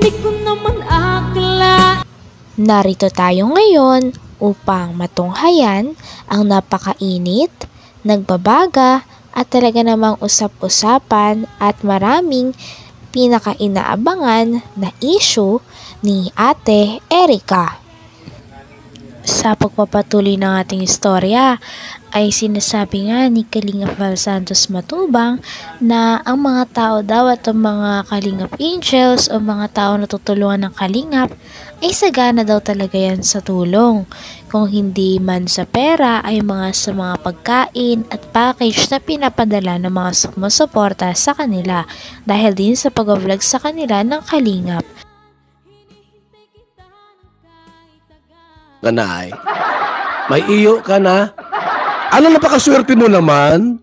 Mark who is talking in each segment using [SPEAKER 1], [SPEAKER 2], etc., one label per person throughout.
[SPEAKER 1] Di ko naman akala.
[SPEAKER 2] Narito tayo ngayon upang matunghayan ang napakainit, nagbabaga at talaga namang usap-usapan at maraming pinakainaabangan na issue ni Ate Erica. Sa pagpapatuloy ng ating istorya ay sinasabi nga ni Kalingap Val Santos Matubang na ang mga tao daw at ang mga Kalingap Angels o mga tao na tutulungan ng Kalingap ay sagana daw talaga yan sa tulong. Kung hindi man sa pera ay sa mga pagkain at package na pinapadala ng mga sumusuporta sa kanila dahil din sa pag-vlog sa kanila ng Kalingap.
[SPEAKER 3] Kanay, may iyo ka na? Ano napakaswerte mo naman?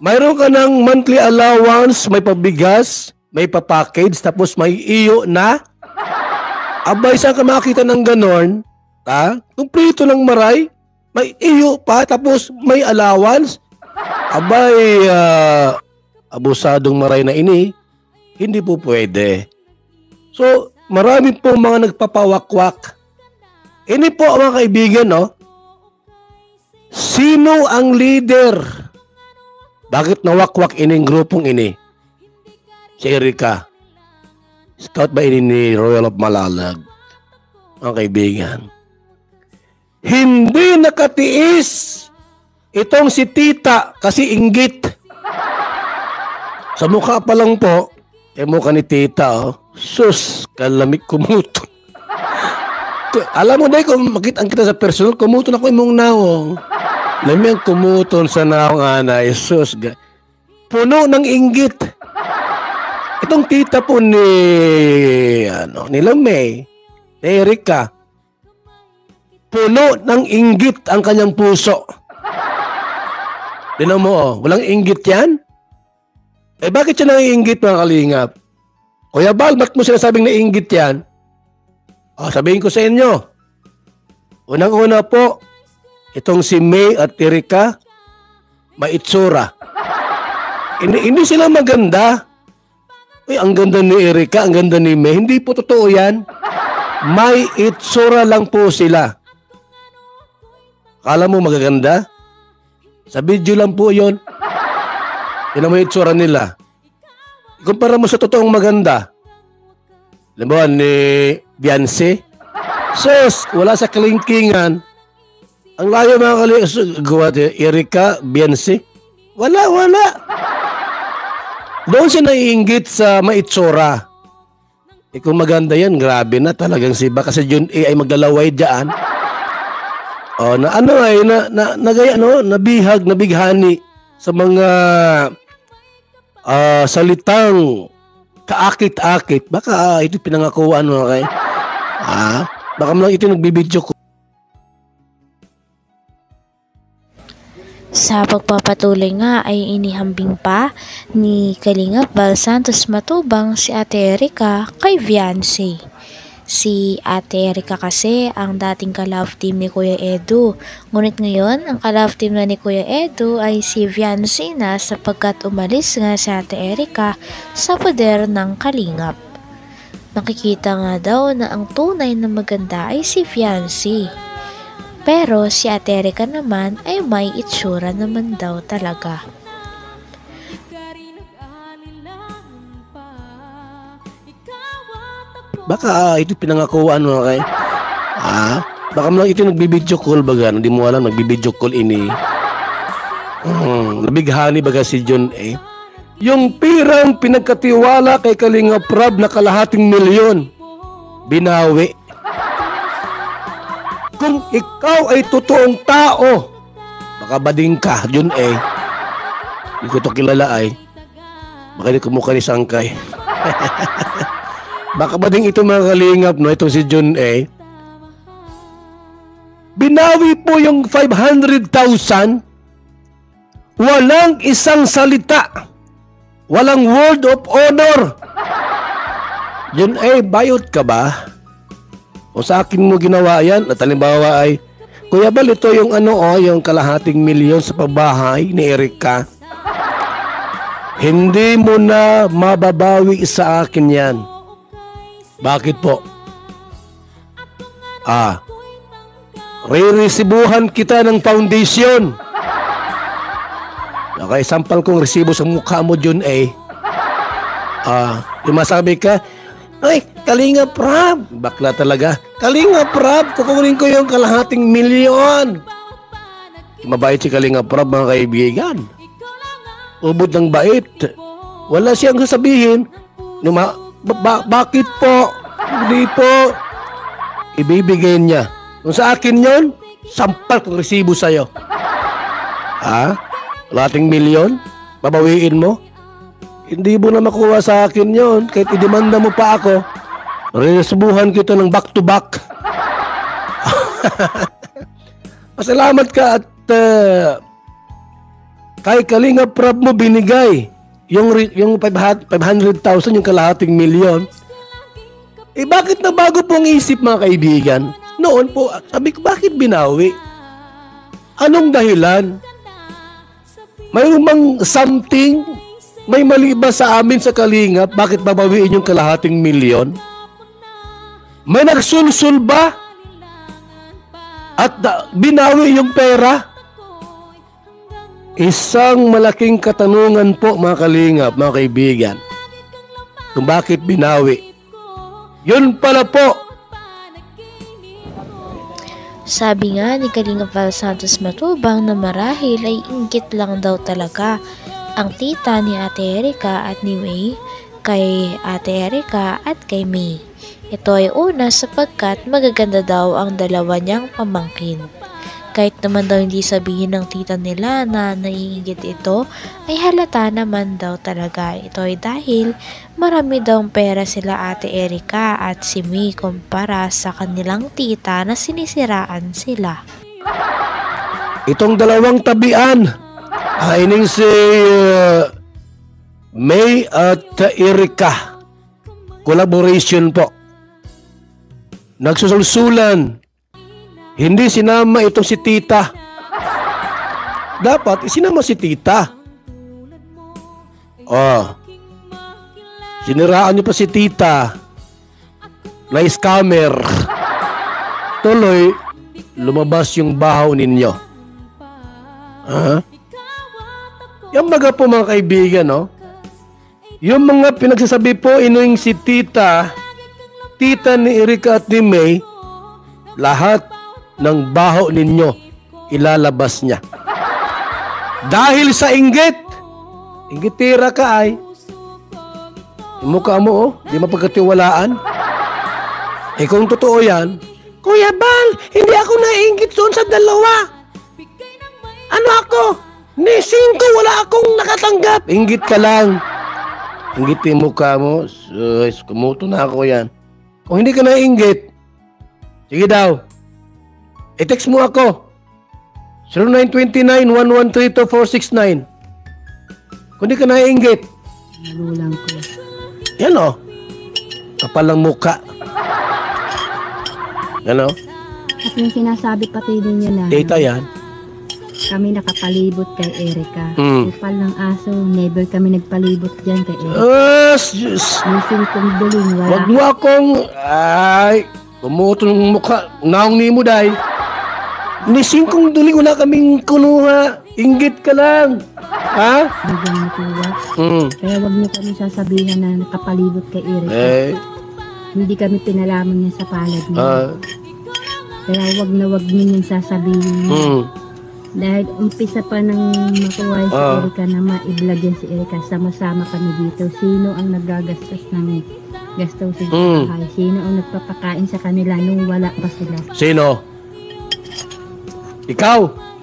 [SPEAKER 3] Mayroon ka ng monthly allowance, may pabigas, may papackage, tapos may iyo na? Abay, saan ka makakita ng ganon? Kumplito ng maray, may iyo pa, tapos may allowance? Abay, abusadong maray na ini, hindi po pwede. So, marami po mga nagpapawakwak. Ini po mga kaibigan, no? Sino ang leader? Bakit nawakwak ining grupong ini? Si Erica. Scout ba ini ni Royal of Malalag? Mga kaibigan. Hindi nakatiis itong si Tita kasi inggit. Sa mukha pa lang po, mukha ni Tita, sus, kalamig kumuto. Alam mo na kung makita kita sa personal, kumuton ako imong nawong. Lamang kumuton sa nawong anay, sus. Puno ng inggit. Itong tita po ni Lamay, ni Erica, puno ng inggit ang kanyang puso. Tinan mo, walang inggit yan? Bakit siya nang-iinggit mga kalingap? Kuya Bal, ba't mo sinasabing naiinggit yan? Sabihin ko sa inyo. Unang-una po, itong si May at Erica, maitsura. Hindi sila maganda. Ang ganda ni Erica, ang ganda ni May. Hindi po totoo yan. May itsura lang po sila. Kala mo magaganda? Sa video lang po yon. Yun ang may itsura nila. Ikumpara mo sa totoong maganda. Alam mo, ni Beyonce. Sus, wala sa kalingkingan. Ang layo mga kalingkingan. Erica, Beyonce. Wala. Doon siya naiinggit sa maitsura. Kung maganda yan, grabe na talagang si baka si Jun A ay maglalaway dyan. Nabihag, nabighani sa mga salitang kaakit-akit. Baka ito pinangakuan mo kay. Baka mo lang ito nagbibidyo ko.
[SPEAKER 2] Sa pagpapatuloy nga ay inihambing pa ni Kalingap Val Santos Matubang si Ate Erica kay Viancy. Si Ate Erica kasi ang dating ka-love team ni Kuya Edu. Ngunit ngayon, ang ka-love team na ni Kuya Edu ay si Viancy na sapagkat umalis nga si Ate Erica sa poder ng Kalingap. Nakikita nga daw na ang tunay na maganda ay si Viancy. Pero si Ate Erica naman ay may itsura naman daw talaga.
[SPEAKER 3] Baka ito pinangakuan mo kay. Baka mo lang ito nagbibidyo call baga. Hindi mo alam nagbibidyo call ini. Nabighani baga si John A. Yung pirang pinagkatiwala kay Kalingap Rab na kalahating milyon. Binawi. Kung ikaw ay totoong tao, baka bading ka, John A. Hindi ko ito kilala ay. Baka hindi kumukha ni Sangkay. Baka ba din ito mga kalingap, no? Ito si John A. Binawi po yung 500,000. Walang isang salita. Walang word of honor. John A, bayot ka ba? O sa akin mo ginawa yan? At halimbawa ay, Kuya Bal, ito yung yung kalahating milyon sa pabahay ni Erica. Hindi mo na mababawi sa akin yan. Bakit po? Re-resibuhan kita ng foundation. Okay, sampal kong resibo sa mukha mo, Jun A. Masabi ka, ay, Kalingap Rab. Bakla talaga. Kalingap Rab, kukunin ko yung kalahating milyon. Mabait si Kalingap Rab, mga kaibigan. Ubod ng bait. Wala siyang sasabihin. Bakit po? Hindi po. Ibibigay niya. Kung sa akin yon, sampal kong resibo sa'yo. Kalahating milyon? Babawiin mo? Hindi mo na makuha sa akin yon. Kahit idemanda mo pa ako, resubuhan kita ng back to back. Pasalamat ka at kay Kalingap Rab mo binigay yung 500,000, yung kalahating milyon. Bakit na bago pong isip, mga kaibigan? Noon po, sabi ko, bakit binawi? Anong dahilan? Mayroon bang something? May mali ba sa amin sa Kalingap? Bakit babawiin yung kalahating milyon? May nagsulsul ba? At binawi yung pera? Isang malaking katanungan po, mga Kalingap, mga kaibigan. Kung bakit binawi. Yun pala po.
[SPEAKER 2] Sabi nga ni Kalingap Val Santos Matubang na marahil ay inggit lang daw talaga ang tita ni Ate Erica at ni May kay Ate Erica at kay May. Ito ay una sapagkat magaganda daw ang dalawa niyang pamangkin. Kahit naman daw hindi sabihin ng tita nila na naiinggit ito, ay halata naman daw talaga. Ito ay dahil marami daw pera sila Ate Erica at si May kumpara sa kanilang tita na sinisiraan sila.
[SPEAKER 3] Itong dalawang tabian, ining si May at Erica, collaboration po. Nagsusulsulan. Hindi sinama itong si tita. Dapat isinama si tita. Siniraan niyo pa si tita. Na scammer. Tuloy, lumabas yung bahaw ninyo. Yung mga po, mga kaibigan, no? Yung mga pinagsasabi po inuing si tita ni Erica at ni May, lahat ng baho ninyo ilalabas niya. Dahil sa inggit. Inggitira ka ay. Yung mukha mo, di mapagkatiwalaan. Kung totoo yan, Kuya Bal, hindi ako nainggit doon sa dalawa. Ano ako? Ni 5 wala akong nakatanggap. Inggit ka lang. Inggit yung mukha mo. Kumuto na ako yan. Kung hindi ka nainggit, sige daw. I-text mo ako. 0929-113-2469. Kung di ka naiinggit.
[SPEAKER 4] Nagulang ko.
[SPEAKER 3] Yan o. Kapal ng muka. Yan o.
[SPEAKER 4] At yung sinasabi pati din niya na
[SPEAKER 3] Data yan.
[SPEAKER 4] kami nakapalibot kay Erica. Kupal ng aso, never kami nagpalibot dyan kay Erica.
[SPEAKER 3] Diyos.
[SPEAKER 4] Missing kong duling, wala.
[SPEAKER 3] Wag mo akong... Ay, pumuto ng mukha. Naong ni mo, day. Ni 5 duling, wala kaming kunuha. Inggit ka lang. Ha?
[SPEAKER 4] Bigyan mo tuwa. Kaya wag niyo kami sasabihan na nakapalibot kay Erica. Hindi kami pinalaman niya sa palad niya. Kaya wag na wag niyo yung sasabihin. Dahil umpisa pa nang makuha si Erica na ma-vlog yan si Erica, sama-sama kami dito. Sino ang nagagastos ng gastusin sa bahay? Sino ang nagpapakain sa kanila nung wala pa sila?
[SPEAKER 3] Sino? Ikaw?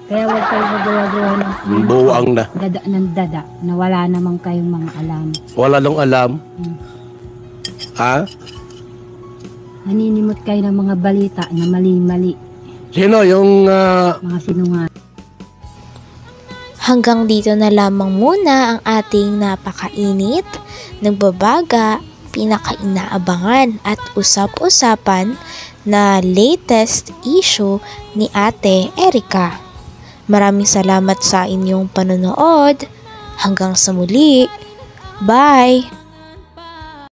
[SPEAKER 4] Kaya wag kayo magawa-gawa ng
[SPEAKER 3] buwang na.
[SPEAKER 4] dada ng dada na wala namang kayong mga alam.
[SPEAKER 3] Wala nang alam. Ha?
[SPEAKER 4] Naninimot kayo ng mga balita na mali-mali.
[SPEAKER 3] Sino yung...
[SPEAKER 4] Mga sinungaling.
[SPEAKER 2] Hanggang dito na lamang muna ang ating napakainit, nagbabaga, pinakainaabangan at usap-usapan na latest issue ni Ate Erica. Maraming salamat sa inyong panonood. Hanggang sa muli. Bye!